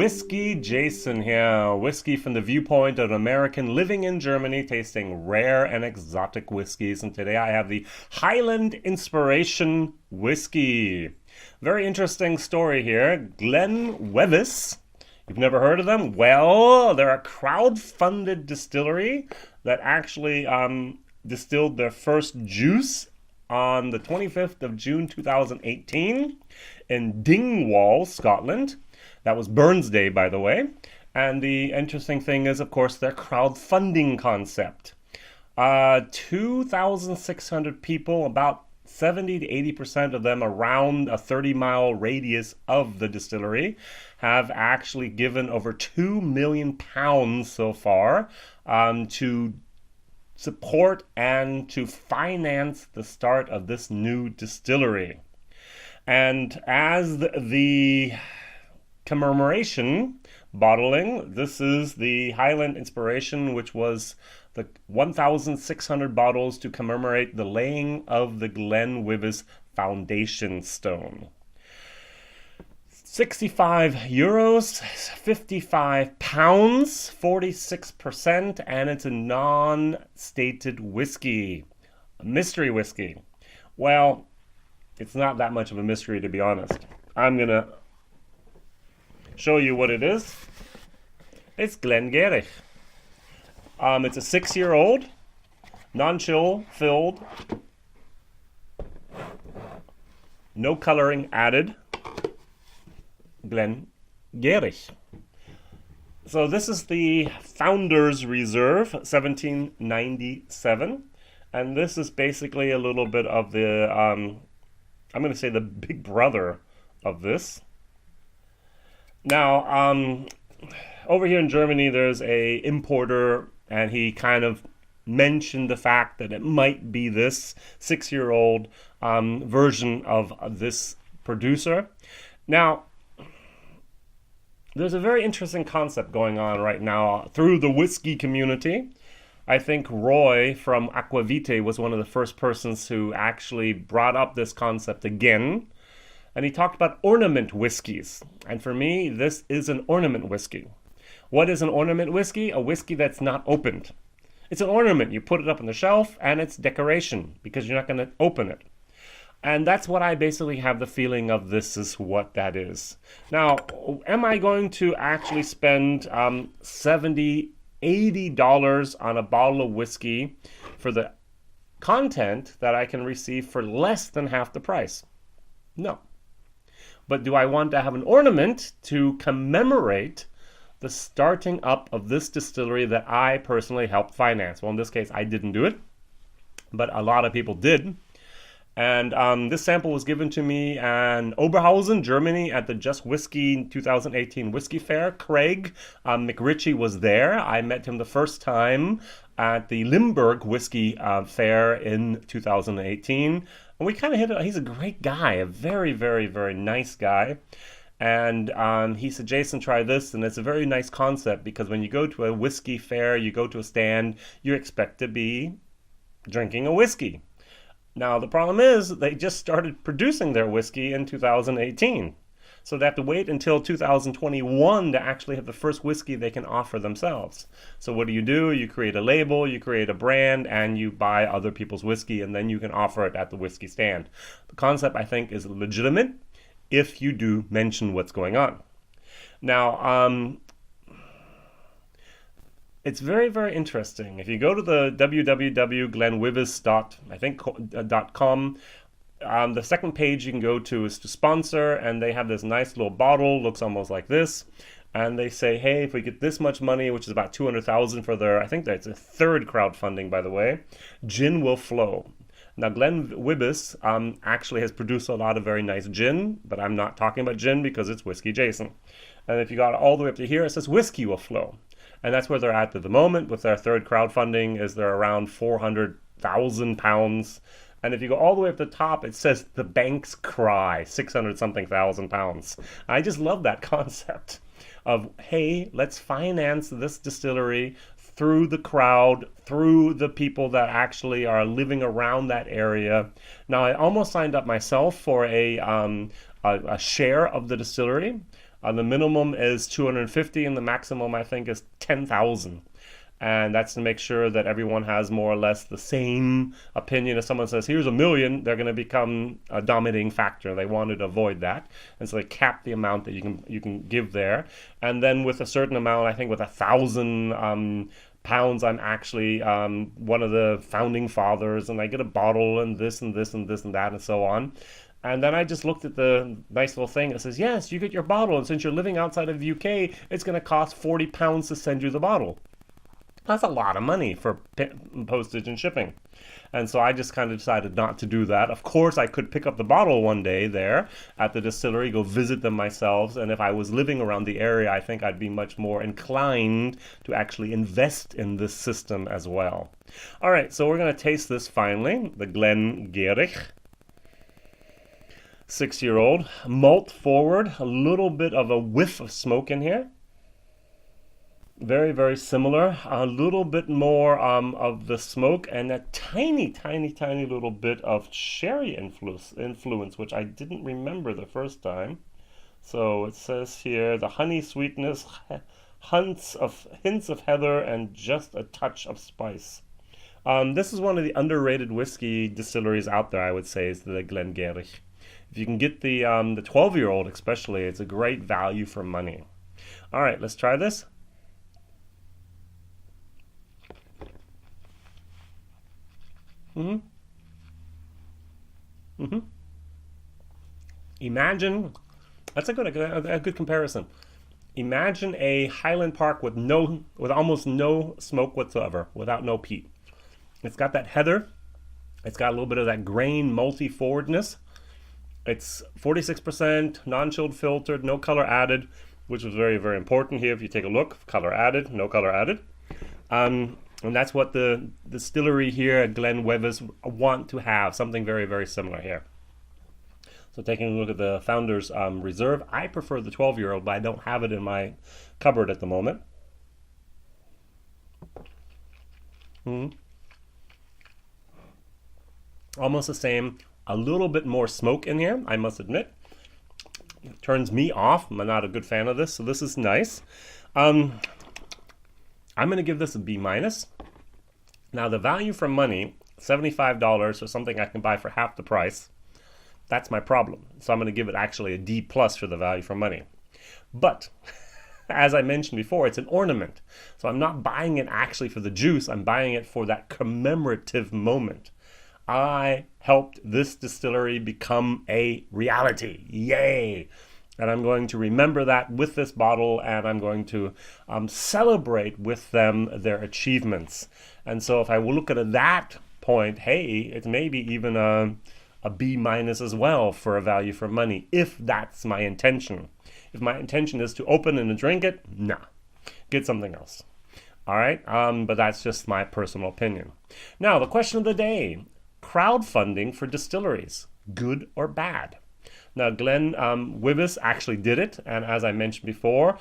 WhiskyJason here. Whiskey from the viewpoint of an American living in Germany, tasting rare and exotic whiskeys. And today I have the Highland Inspiration whiskey. Very interesting story here. GlenWyvis. You've never heard of them? Well, they're a crowd-funded distillery that actually distilled their first juice on the 25th of June 2018 in Dingwall, Scotland. That was Burns Day, by the way. And the interesting thing is, of course, their crowdfunding concept. 2,600 people, about 70 to 80% of them around a 30-mile radius of the distillery, have actually given over £2 million so far to support and to finance the start of this new distillery. And as the commemoration bottling, this is the Highland Inspiration, which was the 1,600 bottles to commemorate the laying of the GlenWyvis Foundation Stone. €65, 55 pounds, 46%, and it's a non-stated whiskey, a mystery whiskey. Well, it's not that much of a mystery, to be honest. I'm gonna show you what it is. It's Glenskiach. It's a 6-year-old, non-chill filled, no coloring added, Glenskiach. So this is the Founder's Reserve, 1797, and this is basically a little bit of the, I'm going to say the big brother of this. Now, over here in Germany, there's a importer, and he kind of mentioned the fact that it might be this 6-year-old version of this producer. Now, there's a very interesting concept going on right now through the whiskey community. I think Roy from Aquavite was one of the first persons who actually brought up this concept again. And he talked about ornament whiskeys. And for me, this is an ornament whiskey. What is an ornament whiskey? A whiskey that's not opened. It's an ornament. You put it up on the shelf and it's decoration because you're not going to open it. And that's what I basically have the feeling of this is what that is. Now, am I going to actually spend $70, $80 on a bottle of whiskey for the content that I can receive for less than half the price? No. But do I want to have an ornament to commemorate the starting up of this distillery that I personally helped finance? Well, in this case, I didn't do it, but a lot of people did. And this sample was given to me in Oberhausen, Germany at the Just Whiskey 2018 Whiskey Fair. Craig McRitchie was there. I met him the first time at the Limburg Whiskey Fair in 2018. And we kind of hit it. He's a great guy, a very, very, very nice guy. And he said, Jason, try this. And it's a very nice concept because when you go to a whiskey fair, you go to a stand, you expect to be drinking a whiskey. Now, the problem is they just started producing their whiskey in 2018. So they have to wait until 2021 to actually have the first whiskey they can offer themselves. So what do? You create a label, you create a brand, and you buy other people's whiskey, and then you can offer it at the whiskey stand. The concept, I think, is legitimate if you do mention what's going on. Now, it's very, very interesting. If you go to the www.glenwyvis.com, the second page you can go to is to sponsor, and they have this nice little bottle, looks almost like this, and they say, hey, if we get this much money, which is about $200,000 for their, I think that's a third crowdfunding, by the way, gin will flow. Now, GlenWyvis actually has produced a lot of very nice gin, but I'm not talking about gin because it's WhiskyJason. And if you got all the way up to here, it says whiskey will flow. And that's where they're at the moment with their third crowdfunding, is they're around £400,000. And if you go all the way up to the top, it says the banks cry, 600-something thousand pounds. I just love that concept of, hey, let's finance this distillery through the crowd, through the people that actually are living around that area. Now, I almost signed up myself for a share of the distillery. The minimum is 250 and the maximum, I think, is 10,000. And that's to make sure that everyone has more or less the same opinion. If someone says, here's 1 million, they're going to become a dominating factor. They wanted to avoid that. And so they cap the amount that you can give there. And then with a certain amount, I think with 1,000 pounds, I'm actually one of the founding fathers, and I get a bottle and this and this and this and that and so on. And then I just looked at the nice little thing that says, yes, you get your bottle, and since you're living outside of the UK, it's going to cost 40 pounds to send you the bottle. That's a lot of money for postage and shipping. And so I just kind of decided not to do that. Of course, I could pick up the bottle one day there at the distillery, go visit them myself. And if I was living around the area, I think I'd be much more inclined to actually invest in this system as well. All right, so we're going to taste this finally, the Glenskiach. 6-year-old, malt forward, a little bit of a whiff of smoke in here. Very, very similar. A little bit more of the smoke and a tiny, tiny, tiny little bit of sherry influence, which I didn't remember the first time. So it says here, the honey sweetness, hints of heather, and just a touch of spice. This is one of the underrated whiskey distilleries out there, I would say, is the Glenskiach. If you can get the 12-year-old especially, it's a great value for money. All right, let's try this. Imagine, that's a good comparison. Imagine a Highland Park with almost no smoke whatsoever, without no peat. It's got that heather. It's got a little bit of that grain malty forwardness. It's 46% non-chilled filtered, no color added, which was very, very important here. If you take a look, color added, no color added. And that's what the distillery here at GlenWyvis want to have, something very, very similar here. So taking a look at the Founder's Reserve, I prefer the 12-year-old, but I don't have it in my cupboard at the moment. Almost the same, a little bit more smoke in here, I must admit. It turns me off. I'm not a good fan of this, so this is nice. I'm going to give this a B-. Now, the value for money, $75 or something I can buy for half the price, that's my problem. So I'm going to give it actually a D+ for the value for money. But, as I mentioned before, it's an ornament. So I'm not buying it actually for the juice. I'm buying it for that commemorative moment. I helped this distillery become a reality. Yay! And I'm going to remember that with this bottle, and I'm going to celebrate with them their achievements. And so if I will look at that point, hey, it may be even a B- as well for a value for money, if that's my intention. If my intention is to open and drink it, nah, get something else. All right, but that's just my personal opinion. Now, the question of the day, crowdfunding for distilleries, good or bad? Now, GlenWyvis actually did it, and as I mentioned before,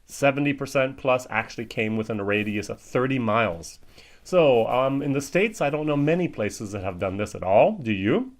70% plus actually came within a radius of 30 miles. So, in the States, I don't know many places that have done this at all. Do you?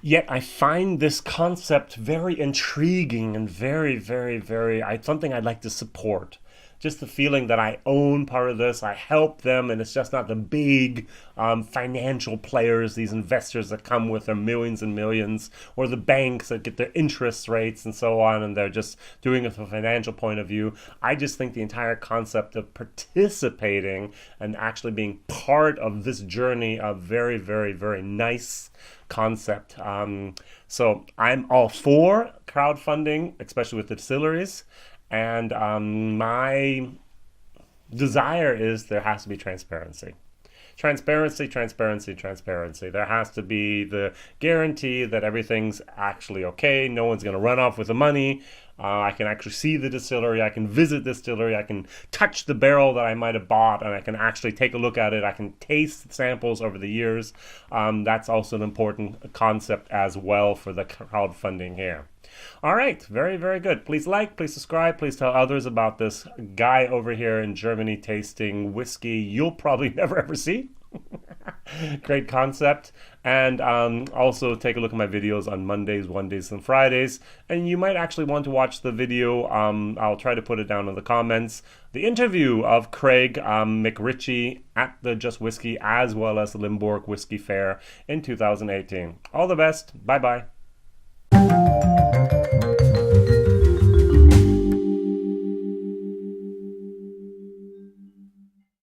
Yet I find this concept very intriguing and very, very, very, something I'd like to support. Just the feeling that I own part of this, I help them, and it's just not the big financial players, these investors that come with their millions and millions, or the banks that get their interest rates and so on, and they're just doing it from a financial point of view. I just think the entire concept of participating and actually being part of this journey, a very, very, very nice concept. So I'm all for crowdfunding, especially with the distilleries. And my desire is there has to be transparency. Transparency, transparency, transparency. There has to be the guarantee that everything's actually okay. No one's going to run off with the money. I can actually see the distillery. I can visit the distillery. I can touch the barrel that I might have bought, and I can actually take a look at it. I can taste samples over the years. That's also an important concept as well for the crowdfunding here. All right, very, very good. Please like, please subscribe, please tell others about this guy over here in Germany tasting whiskey you'll probably never ever see Great concept. And also take a look at my videos on Mondays, Wednesdays, and Fridays. And you might actually want to watch the video. I'll try to put it down in the comments. The interview of Craig McRitchie at the Just Whiskey as well as the Limburg Whiskey Fair in 2018. All the best. Bye-bye.